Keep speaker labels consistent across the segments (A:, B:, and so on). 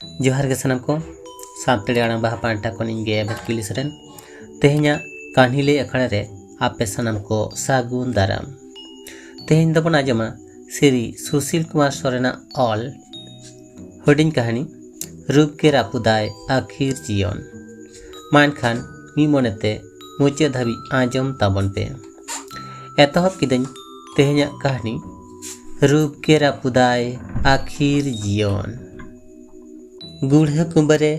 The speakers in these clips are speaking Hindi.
A: जोहार के सनम को सानताड़ी आड़ांग बाहा पांटा को निंगे बकिली सरेन तेहेन्या कहानी ले अखड़ा रे आपे सनम को सागुन दाराम। तेहेन दबन आजमा श्री सुशील कुमार सोरेना ऑल हुडिंग कहानी रूप के रापुदाय आखिर जीवन मान खान मी मोनेते मुचे धाबी आजम ताबन पे एतहब किदन तेहेन्या कहानी रूप के रापुदाय आखिर जीवन। गुढ़े कुंबरे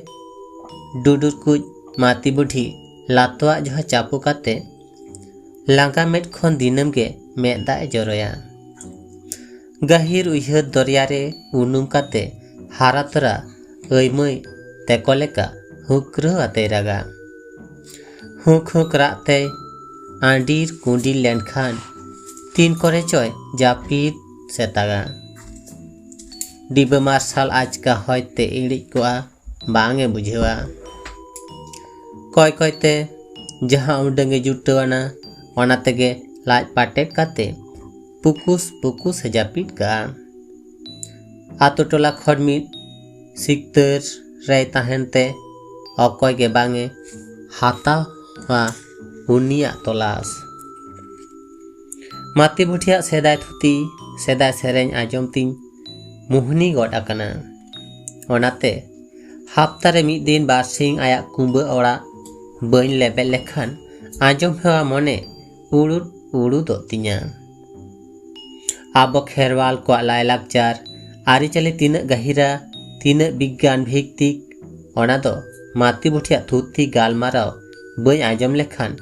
A: डुडुर कुछ माती बुढ़ी लातवा जो चापू काते लांगा मेट खन दिनम के मेदा जरोया गहिर उइहर दरिया रे उनुम काते हारा तरा ऐमय तेकोलेका हुक्र आते रागा हुक हुक राते आंडीर कुंडी लेनखान तीन करे चय जापीर सेतागा डिबा मार्शल आज का होते इड़ी को बांगे बुझेवा कय कयते जहां उडंगे जुटवाना ओना तेगे लाज पाटेक काते पुकुस पुकुस जापीट का आतो टोला खडमी सिकतर रे ताहेनते अकय के बांगे हाता वा उनिया तलाश माती बुठिया सेदाय थुती सेदाय सेरें आजम तीन मुहनी गड आकना ओनाते हफ्ता रे मिद दिन बारसिंग आया कुंबा ओड़ा बन लेबे लेखान आजम हेवा मने उड़ुद उड़ुद तिया आबो खेरवाल को लायलाकचार आरिचाली तीन गहिरा तीन विज्ञान भित्तिक ओना दो माती बुठिया थुती गालमाराव बई आजम लेखान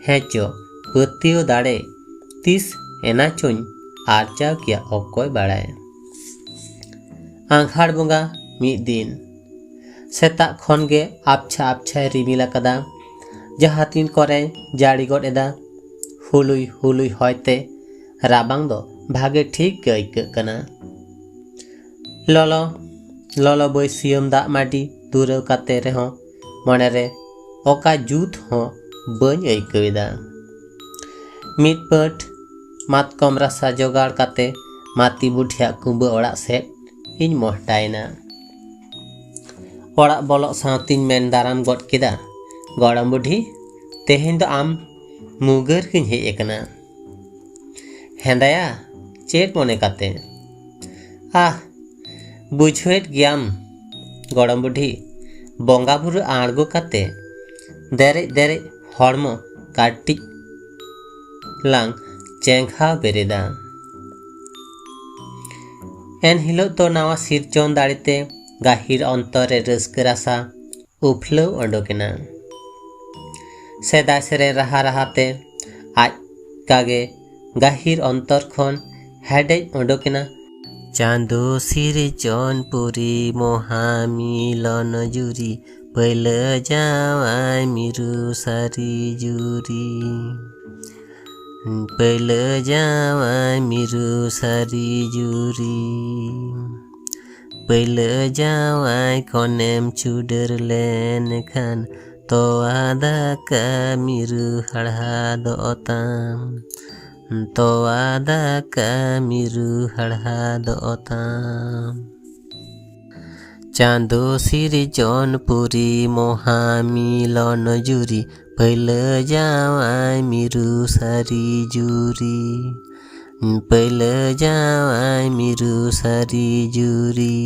A: हेचो पतियो दाड़े तीस एना चोन आरचाव किया अकोय बाड़ाय। आंघाड़ बोंगा मिद दिन सेता खन गे आबछा आबछा रिमिला कदा जहाँ तीन करे जाड़ी गड एदा हुलुई हुलुई होयते राबांग दो भागे ठीक के आइकना ललो ललो बैसियम दा माटी दूरव काते रेहो मने रे ओका जूत हो बन आइकवेदा मिद पट मातकम रासा जोगाड़ काते माती बुढ़िया कुंबा ओड़ा सेट इन मोहटायना ओड़ा बोलो सावतिन मेन दाराम गड केदा गड़म बुढ़ी तेहेन दो आम मुगर किन हेज एकना हेंदाया चेट मने काते बुझवेट गियाम गड़म बुढ़ी बंगा बुरु आड़गो काते देरे देरे हड़मो काटी लांग चेंखा बेरेदा एन हिलो तो नावा सिरचोन दाड़ीते गाहिर अंतरे रस्क रासा उफलो ओडोकेना सेदाय सेरे रहा रहाते आज कागे गाहिर अंतर खन हेडेज ओडोकेना चांदो सिरचोन पुरी मोहामिलन जुरी पैल जावाय मिरु सारी जुरी पैल जावाय मिरु सारी जुरी पैल जावाय खनेम चुडर लेन खान तो आदा का मिरु हड़ा दोताम तो आदा का मिरु हड़ा दोताम चांदो सिरचोन पुरी मोहामिलन जुरी पैल जावाय मिरु सारी जुरी पैल जावाय मिरु सारी जुरी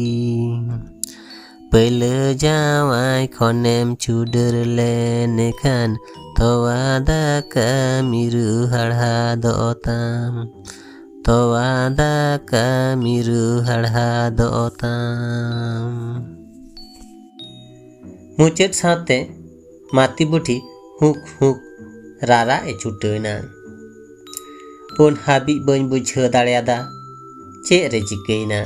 A: पैल जावाय खनेम चुडर लेन खान तो आदा का मिरु हड़ा दोताम तो आदा का मिरु हड़ा दोताम। मुचेद साथे माती बुढ़ी हुक हुक रारा ए छुटेना उन हाबी बन बुझे दाड़ेदा चे रे चिकेना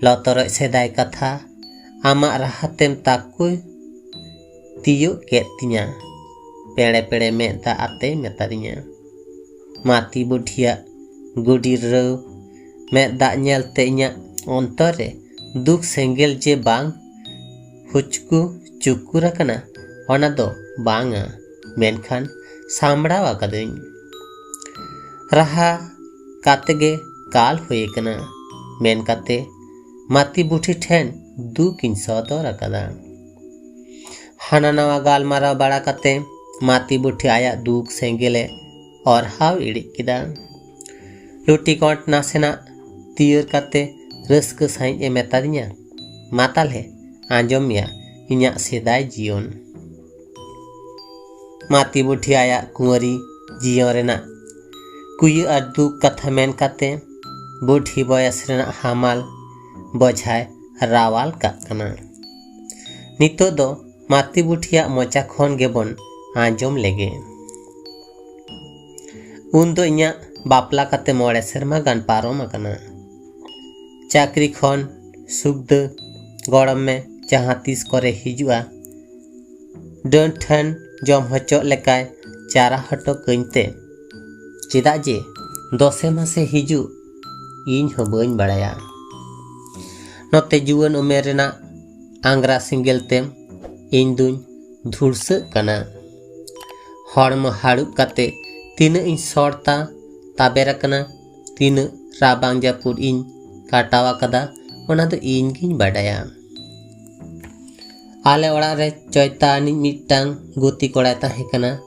A: लतर सेदाय कथा आमा राहतेम ताकुय तियो केतिया पेड़े पेड़े मेदा आते मेतारिया माती बुढ़िया गुडी रो मेदा नेलते इया अंतरे दुख सेंगेल जे बांग हुचकू चुकुर कना ओना दो बांगा मेनखान सामड़ावा कदኝ रहा काते गे काल होए कना मेन काते माती बुठी ठेन दुकिन सदर अकदा। हाना नवा गालमाराव बाड़ा कते माती बुठी आया दुख सेंगेले और हाव इड़ी किदा। लुटी कोट नासेना तीर कते रस्क साई ए मेतादिया माताल है आंजोमिया इन्या सेदाय जीवन। माती बुठी आया कुंवरी जीवन रेना कुय और दुख कथा मेन कते बुढ़ी बयस रेना हामाल बजाय रावाल काकना। नितो दो माती बुठिया मोचा खन गेबन आंजोम लेगे। उन दो इन्या बापला कते मोड़े सेरमा गान पारोम अकना। चाकरी खन सुखद गड़म में जहाँ तीस करे हिजुआ डन ठन जम हचो लेकाय चारा हटो कइनते चेदा जे दसे मासे हिजु इन हो बइन बड़ाया। नोते जुवन उमेर रेना आंग्रा सिंगेलते इन दुन धुरस कना। हड़म हाड़ुब काते तीन इन सौरता ताबेर कना तीन राबांग जापुर इन काटावा कदा ओना दो इन गिन बड़ाया। आले ओड़ा रे चौता नि मिटांग गुती कोड़ा ताहे कना।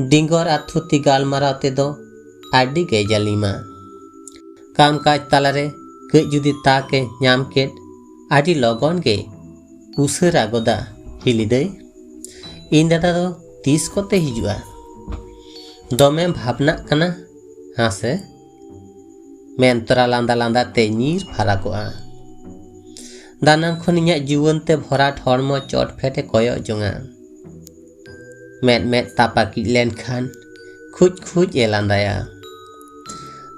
A: डिंगोर आथुती गालमाराव ते दो आडी गे जालिमा। काम काज तालारे कई जुदी ताके ᱧᱟᱢ केट आडी लगन गे उसारा गोदा हिलिदई। इन दादा दो तीस कोते हिजुआ दमे भावना कना हासे मेन तोरा लांदा लांदा ते नीर फाराकोआ। दानाम खन इन्या जीवन ते भराट हड़मो चोट फेटे कोयो जोंगा। मेद मेद तापाकी लेन खान खुज खुज ए लांदाया।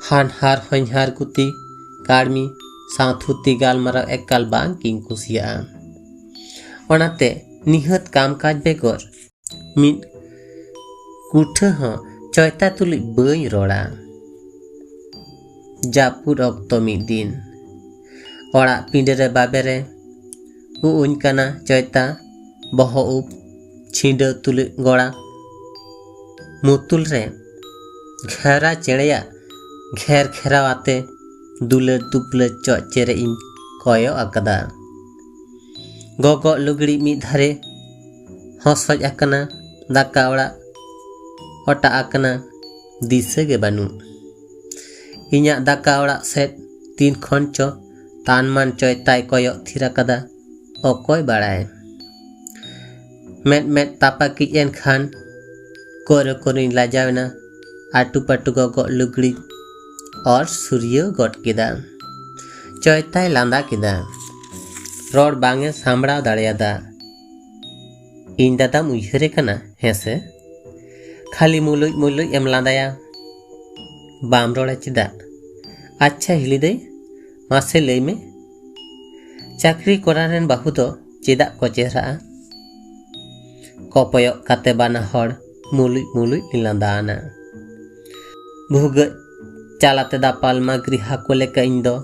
A: हान हार हंहार गुती काड़मी साथुती गालमाराव एकाल बांग किंग कुसिया। ओनाते निहत कामकाज बेगर मिद कुठा हो चौता तुली बई रोड़ा। जापुर अक्तो मिद दिन ओड़ा पिंडरे बाबेरे उन कना चौता बहो उप छिंड तुली गोड़ा मुतुल रे घेरा चेड़िया घेर घेरावाते दुलर दुपलर चौचेरे इन कोयो अकदा। गोगो लुगड़ी मिद धारे हंसज अकना दाका ओड़ा ओटा अकना दिसे गे बानु। इन्या दाका ओड़ा सेट तीन खन चो तानमान चौताय कोयो थिरा कदा ओकोय बाड़ाय। मेद मेद तापाकी एन खान कोरो कोरिन लाजावना आटू पाटू गोगो लुगड़ी और सूर्य गोट किदा। चौताय लांदा किदा रोड बांगे सांभड़ाव दाड़ेयादा। इन दादाम उयहरे कना हेसे खाली मुलुज मुलुज एम लांदाया बाम रोड़ा चिदा। अच्छा हिलिदई मासे लई में चाकरी कोरारेन बाहु दो चेदा को चेहरा कोपयो काते बाना हड़ मुलुज मुलुज लांदाना। भूग चालाते दापाल मागरी हाको लेका इन दो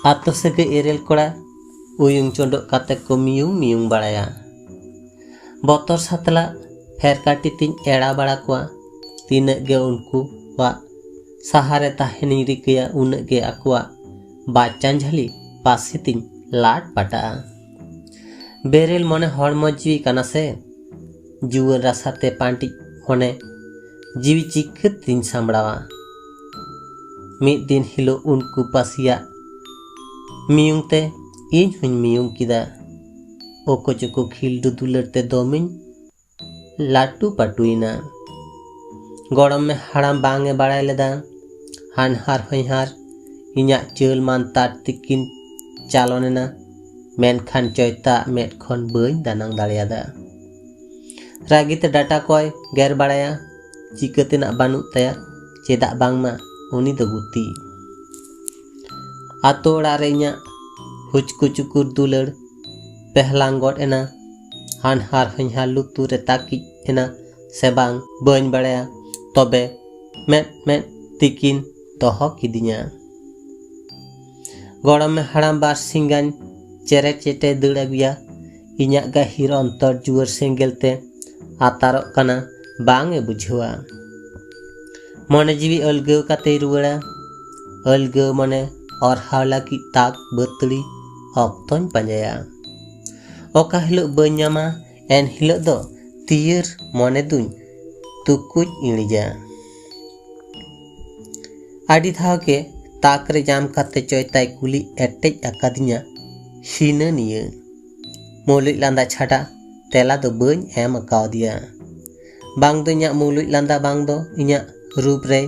A: आतो सगे एरेल कोड़ा उयुंग चोंडो काते को मियुंग मियुंग बाड़ाया। बोतर सातला फेर काटी तीन एड़ा बाड़ा कोआ तीन गे उनको वा सहारे ताहेनी रिकया उन गे अकुआ बाचान झली पासी तीन लाट पाटा। बेरेल मने हड़मो जीवी कना से जुवन रासाते पांटी होने जीवी चिक्कत तीन सांभड़ावा। मिद दिन हिलो उनको पासिया मियुंग ते इन हुन मियुंग किदा। ओको चुको खिलडू दुलरते दोमिन लाटू पाटुइना। गड़म में हाड़ाम बांगे बाड़ाय लेदा। हान हार हंहार इन्या चल मान तार तिकिन चालोनेना मेनखान चौता मेद खन बइन दानांग दाड़ेयादा। रागीते डाटा कोय गेर बाड़ाया चिकातेना बानुक ताया चेदा बांगमा उनी दो गुती। आतो ओड़ा रे इन्या हुचकु चुकुर दुलड़ पहलांग गोट एना हान हार हंहार लुतुर रे ताकी एना से बांग बइन बाड़ाया तबे मेद मेद तिकिन दोहो किदिया। गड़म में हाड़ाम बार सिंगान चेरे चेटे दड़ अगुया इन्या गाहिर अंतर जुआर सेंगेलते आतारो कना बांगे बुझेवा। मने जीवी अलगव काते रुवाड़ा अलगव मने और हावला की ताक बतड़ी ऑक्तों पंजाया ओका हिलो बन्यामा एन हिलो दो तीर मोने दुन तुकुज इणिजा आदि धाव के ताक रे जाम काते चोयताय कुली एटेज अकादिया हिना निया मुलुज लांदा छाड़ा तेला दो बन एम अकादिया बांग दो इन्या मुलुज लांदा बांग दो इन्या रूप रे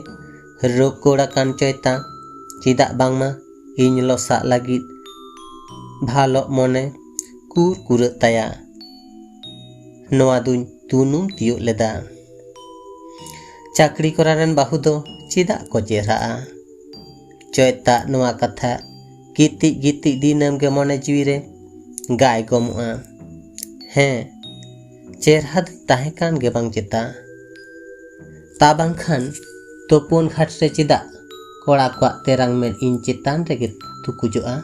A: रोकोड़ा कान चोयता चिदा बांगमा इन लोसा लगी भालो मोने कुर कुर ताया नोआ दुन तुनुम तियो लेदा चाकरी करारन बाहु दो चिदा को चेहरा चोयता नोआ कथा गिति गिति दिनम के मोने जीवी रे गाय गमुआ हैं चेहरा ताहे कान गे बांग चेता ता बांगखान तोपुन घाट रे चिदा कोड़ा को तेरांग में इन चेतान रे गे तुकुजोआ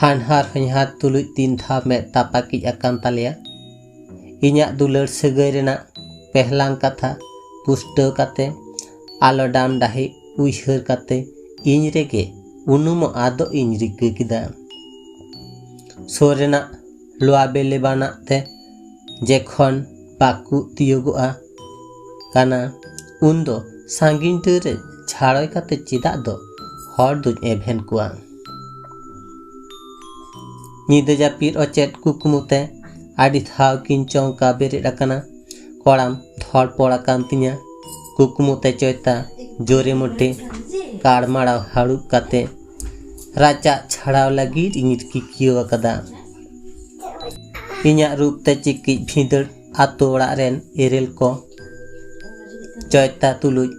A: हानहार हनहार तुलुज तीन था में तापाकी अकान तालिया इन्या दुलर सगै रेना पहलांग कथा पुष्टव काते आलो डाम डाहे उइहर काते इन रेगे उनुम आदो इन रिके किदा सोरेना लोआ बेले बाना ते जेखन पाकु तियोगोआ काना उन्दो सांगिन तेरे झाड़ोय काते चिदा दो हर दुज एभेन कुआ निदे जापिर अचेत कुकुमुते आदि थाव किंचों का बेरे रकना कोड़ाम धड़ पड़ा कांतिया कुकुमुते चोयता जोरे मोटे काड़ माड़ाव हाड़ुब काते राजा छाड़ाव लगी इनिट की कियो कदा इन्या रूप ते चिकी भीदड़ आतो ओड़ा रेन एरेल को चोयता तुलुज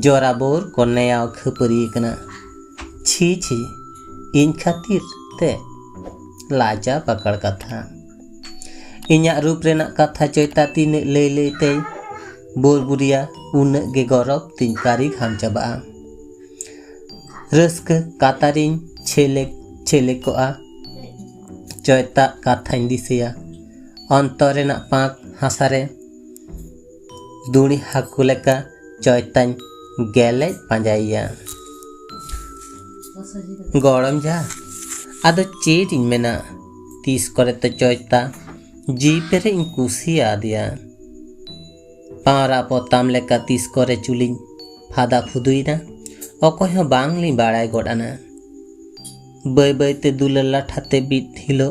A: जोरा बोर को नयाव खपरी कना छी छी इन खातिर ते लाजा पकड़ कथा इन्या रूप रेना कथा चोयता तीन ले ले ते बोर बुरिया उन गे गौरव तीन कारी खाम चबा रस्क कातारिन छेले छेले को आ चोयता कथा दिसेया अंतरेना पाक हासारे दुनी हाकुलेका चोयतान गेले पंजाइया गौरम जा आदो चेट इन मेना तीस करे तो चोयता जी पेरे इन कुसिया दिया पावरा पोताम लेका तीस करे चुलिन फादा फुदुइना अकोय हो बांगली बाड़ाय गोडाना बै बै ते दुलर लाठाते बीत हिलो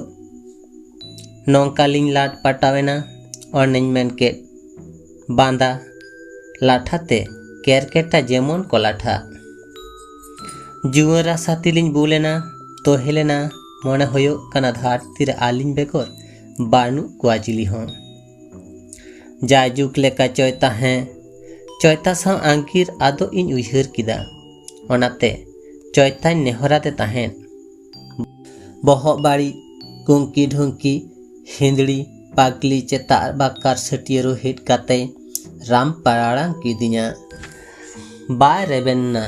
A: नौकालिन लाट पटावेना और निजमेन के बांदा लाठाते केरकेटा जेमन को लाठा जुवरा सातिलिन बुलेना तो हेलेना मने होयो कना धारती रे आलिन बेकर बानु क्वाचिली हों जायजुक लेका चोयता हैं चोयता साव आंकिर आदो इन उइहर किदा ओनाते चोयता नेहराते ताहें बहक बाड़ी कुंकी ढुंकी हिंदड़ी पागली चेता बाकार सटियरो हिट काते राम पराड़ांग की दिया बाय रेबेन ना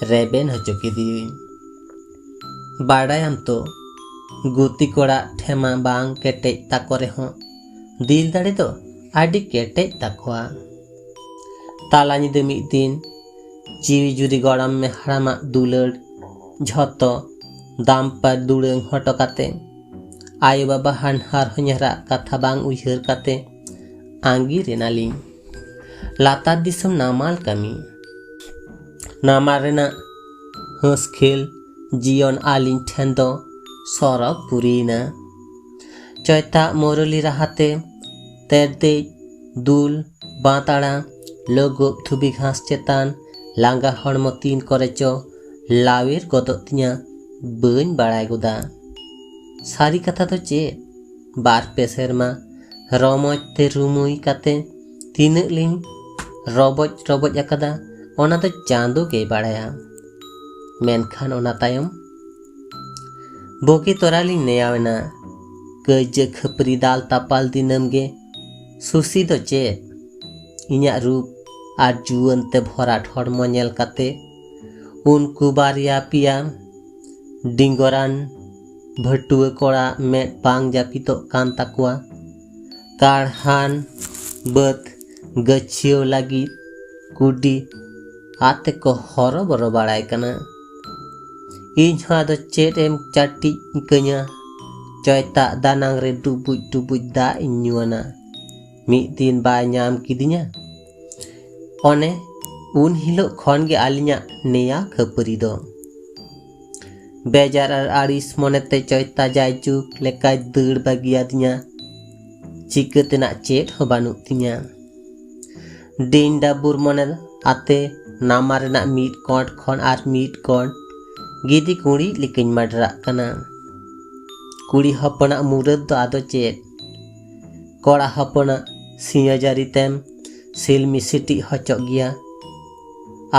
A: रेबेन हचो की दी बाड़ायाम तो गुती कोड़ा ठेमा बांग केटेज ताकोरे हो दिल दाड़े तो आडी केटेज ताकोआ ताला निदे मिद दिन जीवी जुरी गड़ाम में हड़ामा दुलड़ झतो दाम पर दुड़ंग हटो काते आयो बाबा हानहार हन्यरा कथा बांग उइहर काते आंगी रेनाली लातार दिसम नामाल कमी नामाल रेना हंस खेल जीवन आलिन ठेन दो सरक पुरीना चोयता मोरली राहते तेरते दुल बाताड़ा लोगो थुबी घास चेतान लांगा हड़मो तीन करेचो लावेर गदतिया बन बाड़ाय गोदा सारी कथा तो चे बार पे सेरमा रमज ते रुमुई काते तीन लिन रबज रबज अकदा ओना तो चांदो के बाड़ाया मेनखान ओना तायम बोकी तोराली नेयावना कज खपरी दाल तापाल दिनम गे सुसी दो चे इन्या रूप आर जुअन ते भराट हड़मो नेल काते उनको बारिया पिया डिंगोरान भटुआ कोड़ा में पांग जापितो कान ताकुआ काढ़ान बत गच्छियो लगी कुडी आते को हरो बरो बाड़ाय कना इन आदो चेट एम चाटी कन्या चोयता दानांग रे डुबुj दा इन्युआना मिद दिन बाय नाम किदिnya ओने उन हिलो खन गे आलिnya नेया खपरी दो बेजार आर आड़िस मोनेते चोयता जायचुक लेकाय दड़ बागियादिnya चिकतेना चेट हो बानुक तिnya दिन डाबुर मोने आते नामा रेना मीट कोट खन आर मीट कोट गिदी कुड़ी लिकिन मडरा कना कुड़ी हपना मुरद दो आदो चेट कोड़ा हपना सिया जारी तेम सिलमी सिटी हचok गिया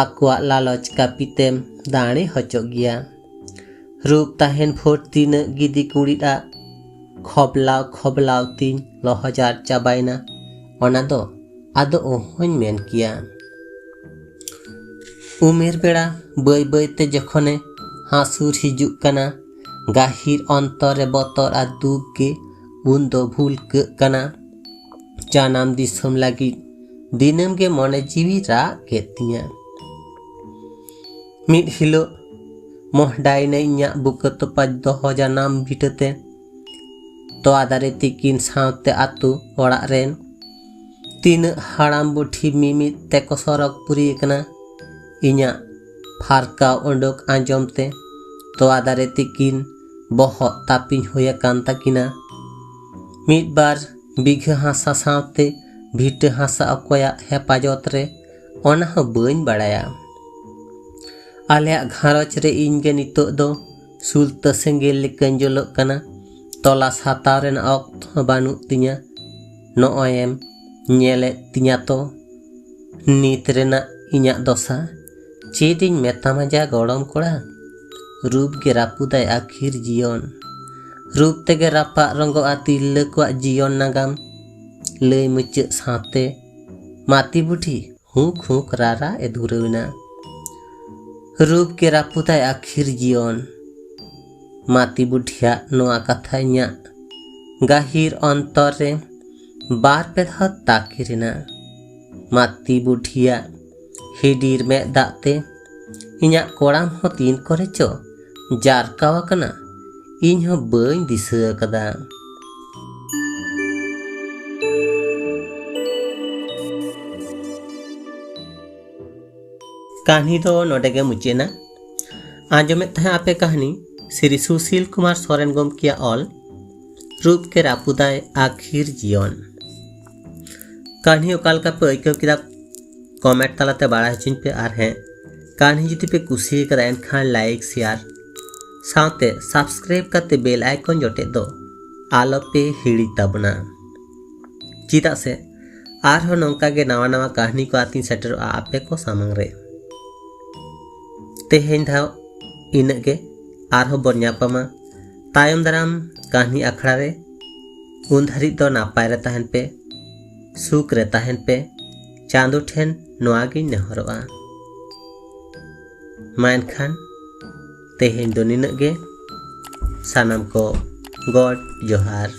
A: आकुआ लालच कापितेम दाणे हचok गिया रूप ताहेन फोर तीन गिदी कुड़ी दा खबलाव तीन लहजार चाबायना ओना दो आदो ओहन मेन किया उमेर बेड़ा बय बयते जखने हासुर हिजुक कना गाहिर अंतर बतर आ दुख के उन दो भूल कना जानाम दिसम लगी दिनम के मने जीवी रा केतिया मिड हिलो मोहडाइने इन्या बुकतो पाज दोहो जानाम बिटते तो आदारे तिकिन सावते आतु ओड़ा रेन तीन हाड़ाम बुठी मिमित तेको सरक पुरी कना इन्या फारका ओंडोक आंजमते तो आदारे तिकिन बहो तापिन होया कांता किना मिड बार बिघ हासा सावते भीट हासा अकोया हेफाजत रे ओना हो बइन बाड़ाया आलिया घारच रे इनगे नितो दो सुलता सेंगेल लेकन जलोक कना तलास हाताव रेन अक्त बानुक तिnya नोएम नेले तिnya तो नीत रेना इन्या दशा चेदिन मेतामा जा गड़म कोड़ा रूप गे रापुदाय आखिर जीवन रूप तेगे रापा रंगो तिरला को जीवन नागाम लय मुचाद साथे माती बुढ़ी हुक हुक रारा एधुरना रूप के रापुदाय आखिर जीवन माती बुढ़िया नोआ कथा इन्या गाहिर अंतर रे बार पे ताकिरना माती बुढ़िया हिडीर में दाते इन्या कोड़ाम हो तीन करे चो जारकावा कना इन हो बइन दिसा कदा कहानी तो नोडेगे मुचेना आंजमेत तहे आपे कहानी श्री सुशील कुमार सोरेन गमकिया ऑल रूप के रापुदाय आखिर जीवन कहानी ओकालका पे ऐकव किदा कमेंट तालाते बाड़ा हचिन पे आर हैं कहानी जुदी पे कुसी कदा एनखान लाइक शेयर सावते सब्सक्राइब करते बेल आइकन जोटे दो आलो पे हिड़ी तबना चिदा से आर हो नौका के नवा नवा कहानी को आती सेटर आपे को सामंग रे तेहेन धाव इनगे आर हो बन्यापमा तायम दाराम कहानी अखड़ा रे उन धरी दो नापाय रे तहन पे सुख रे तहन पे चांदो ठेन नोआगी नेहरवा मान खान तेहेन दो निनगे सानाम को गॉड जोहार।